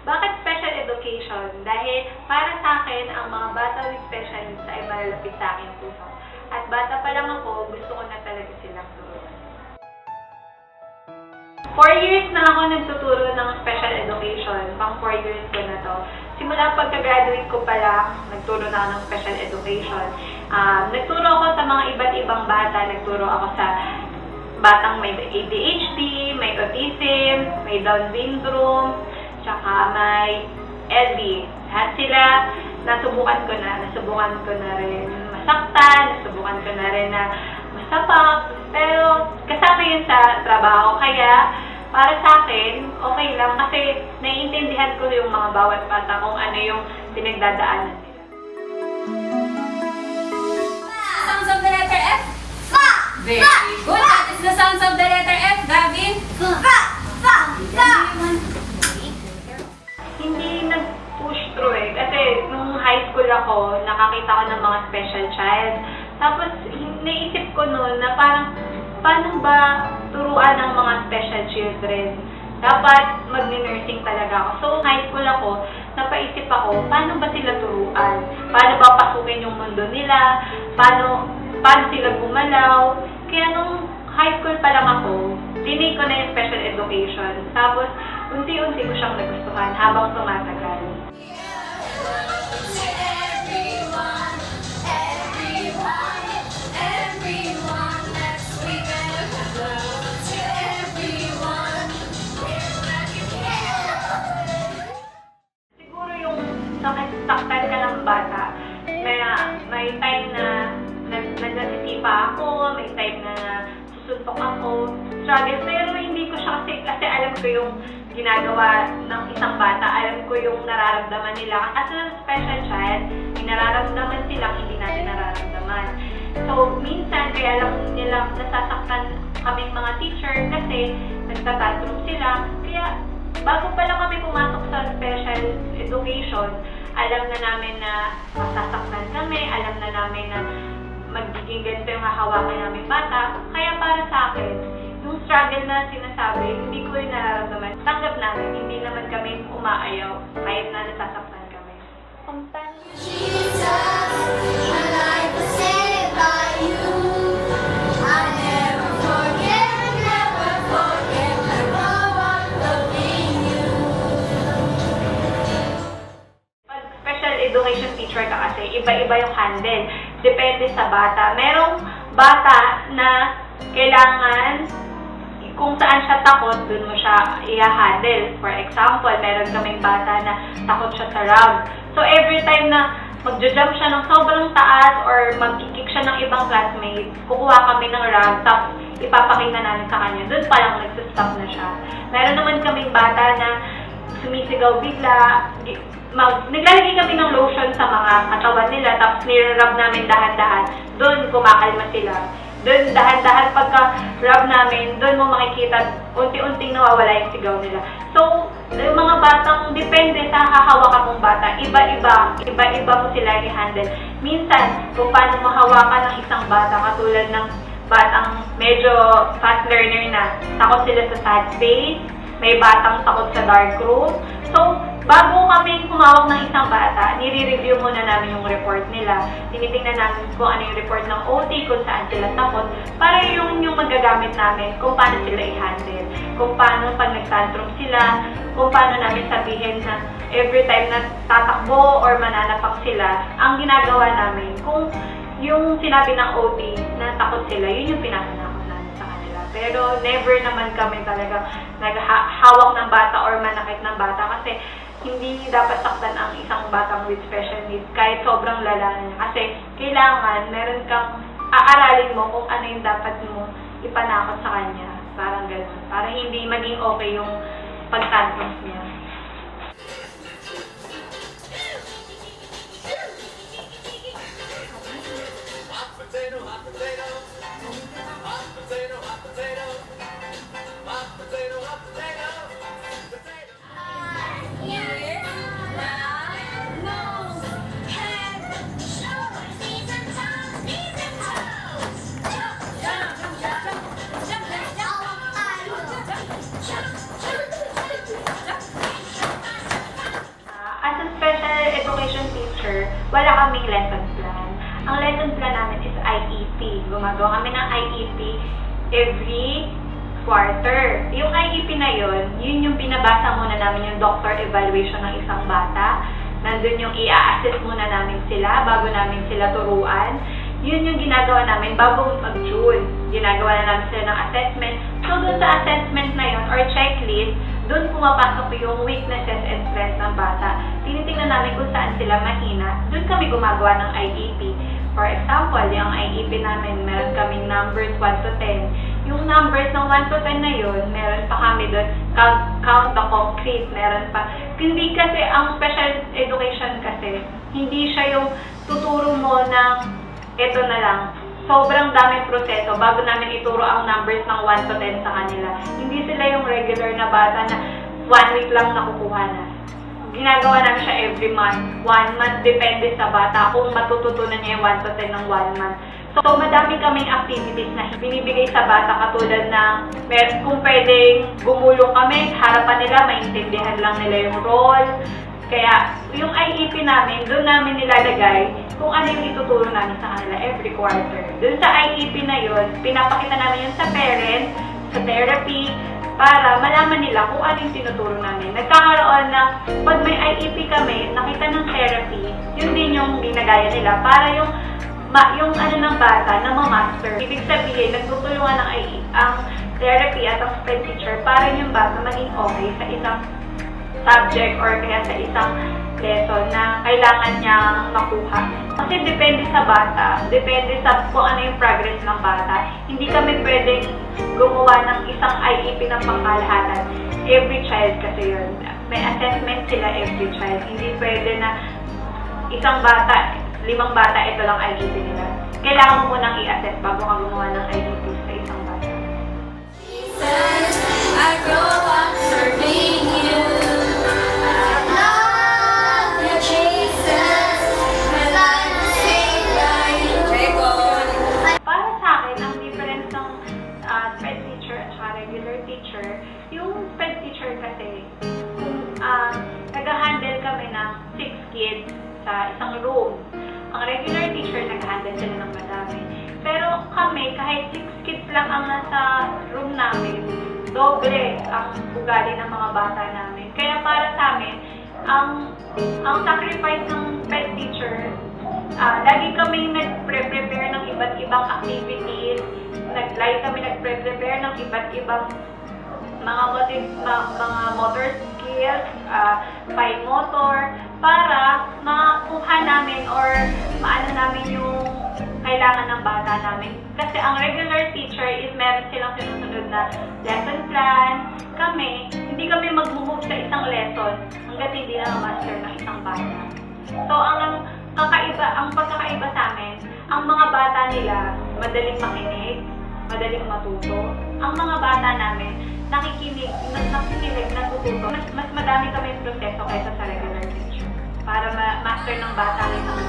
Bakit special education? Dahil para sa akin, ang mga bata with special needs ay malalapit sa akin puso. At bata pa lang ako, gusto ko na talaga silang turuan. 4 years na ako nagtuturo ng special education. Pang 4 years ko na to. Simula pagka-graduate ko pala, nagturo na ako ng special education. Nagturo ako sa mga iba't ibang bata. Nagturo ako sa batang may ADHD, may autism, may Down syndrome, tsaka may LD. Lahat sila, nasubukan ko na rin masaktan, nasubukan ko na rin na masapak, pero kasama yun sa trabaho. Kaya, para sa akin, okay lang kasi naiintindihan ko yung mga bawat bata kung ano yung pinagdadaanan nila. Sounds of the letter F? Fa! Very good. That is the sounds of the letter F, Gavin. Fa! Fa! Fa! Hindi nag-push through kasi nung high school ako, nakakita ko ng mga special child. Tapos, naisip ko noon na parang, paano ba turuan ng mga special children? Dapat mag-nursing talaga ako. So, high school ako, napaisip ako, paano ba sila turuan? Paano ba pasukin yung mundo nila? Paano sila gumalaw? Kaya nung high school pa lang ako, tinake ko na yung special education. Tapos, unti-unti ko siyang nagustuhan habang tumatagal. Siguro yung saktan ka ng bata, may time na nagsisipa ako, may time na susuntok ako, struggle, pero hindi ko siya kasi alam ko yung ginagawa ng isang bata, alam ko yung nararamdaman nila. As a special child, may nararamdaman silang hindi natin nararamdaman. So, minsan, kaya lang nila nasasaktan kaming mga teacher kasi nagtatantrum sila. Kaya, bago pa lang kami pumasok sa special education, alam na namin na masasaktan kami, alam na namin na magiging ganito yung hahawakan namin bata. Kaya para sa akin, yung struggle na sinasabi, hindi ko yung nararamdaman. Tanggap namin, hindi naman kami umaayaw kahit na nasasaktan kami. Pag special education teacher ka kasi, iba-iba yung handle. Depende sa bata. Merong bata na kailangan kung saan siya takot, dun mo siya i-handle. For example, meron kaming bata na takot siya sa rug. So, every time na magja-jump siya ng sobrang taas or mag-kick siya ng ibang classmates, kukuha kami ng rug, tapos ipapakita namin sa kanya. Dun pa lang nagsistop na siya. Meron naman kaming bata na sumisigaw bigla, naglalagay kami ng lotion sa mga katawan nila, tapos nire-rub namin dahan-dahan. Dun kumakalma sila. Doon, dahan-dahan pagka-rub namin, doon mo makikita, unti-unting nawawala yung sigaw nila. So, yung mga batang, depende sa hahawakan mong bata, iba-iba mo sila i-handle. Minsan, kung paano mahawakan ng isang bata, katulad ng batang medyo fast learner na, takot sila sa sad space, may batang takot sa dark room. So, bago kami humawak ng isang bata, nire-review muna namin yung report nila. Tinitingnan namin kung ano yung report ng OT, kung saan sila takot, para yung magagamit namin kung paano sila i-handle. Kung paano pag nag-tantrum sila, kung paano namin sabihin na every time na tatakbo or mananapak sila, ang ginagawa namin, kung yung sinabi ng OT na takot sila, yun yung pinapanakot namin sa kanila. Pero never naman kami talaga naghahawak ng bata or manakit ng bata kasi hindi dapat saktan ang isang batang with special needs kahit sobrang lala niya. Kasi kailangan meron kang aaralin mo kung ano yung dapat mo ipanakot sa kanya. Parang gano'n. Para hindi maging okay yung pag-tantrums niya. Hot potato, hot potato. Hot potato, hot potato. Hot potato, hot potato. Potato. teacher, wala kaming lesson plan. Ang lesson plan namin is IEP. Gumagawa kami ng IEP every quarter. Yung IEP na yun yung binabasa muna namin yung doctor evaluation ng isang bata. Nandun yung i-assess muna namin sila bago namin sila turuan. Yun yung ginagawa namin bago mag-June. Ginagawa na namin sila ng assessment. So, dun sa assessment na yun, or checklist, dun pumapasok yung weaknesses and strengths ng bata. Tinitingnan namin kung saan sila mahina. Dun kami gumagawa ng IEP. For example, yung IEP namin, meron kaming numbers 1 to 10. Yung numbers ng 1 to 10 na yun, meron pa kami dun, count the concrete, meron pa. Hindi kasi, ang special education kasi, hindi siya yung tuturo mo ng ito na lang. Sobrang daming proseso bago namin ituro ang numbers ng 1 to 10 sa kanila. Hindi sila yung regular na bata na 1 week lang nakukuha na. Ginagawa namin siya every month. 1 month depende sa bata kung matututunan niya yung 1 to 10 ng 1 month. So, madami kaming activities na binibigay sa bata katulad ng kung pwedeng gumulong kami, harapan nila, maintindihan lang nila yung role. Kaya, yung IEP namin, doon namin nilalagay kung ano yung ituturo namin sa kanila every quarter. Doon sa IEP na yun, pinapakita namin yun sa parents, sa therapy, para malaman nila kung ano yung tinuturo namin. Nagkakaroon na, pag may IEP kami, nakita ng therapy, yun din yung ginagaya nila para yung ano ng bata na ma-master. Ibig sabihin, nagtutulungan ng ang therapy at ang SPED teacher para yung bata maging okay sa isang subject or kaya sa isang lesson na kailangan niyang makuha. Kasi depende sa bata, depende sa kung ano yung progress ng bata. Hindi kami pwedeng gumawa ng isang IEP ng pangkalahatan. Every child kasi yun. May assessment sila every child. Hindi pwede na isang bata, 5 bata, ito lang IEP nila. Kailangan mo munang i-assess bago ka gumawa ng IEP sa isang bata. I grow up serving you. I love you, Jesus. My life is saved by you. Para sa akin, ang difference ng SPED teacher at regular teacher, yung SPED teacher kasi, nag-handle kami ng 6 kids sa isang room. Ang regular teacher, nag-handle sila ng madami. Pero kami, kahit 6 kids lang ang nasa room namin, doble ang ugali ng mga bata namin. Kaya para sa amin, ang sacrifice ng SPED teacher, lagi kami nagpre-prepare ng iba't ibang activities, lagi kami nagpre-prepare ng iba't ibang mga motor skills, fine motor, para makuha namin or maano namin yung kailangan ng bata namin. Kasi ang regular teacher is meron silang sinusunod na lesson plan. Kami, hindi kami mag-move sa isang lesson hanggat hindi na master ng isang bata. So, ang pagkakaiba sa amin, ang mga bata nila madaling makinig, madaling matuto. Ang mga bata namin, nakikinig, natututo. Mas madami kami proseso kaysa sa regular teacher para ma-master ng bata ang isang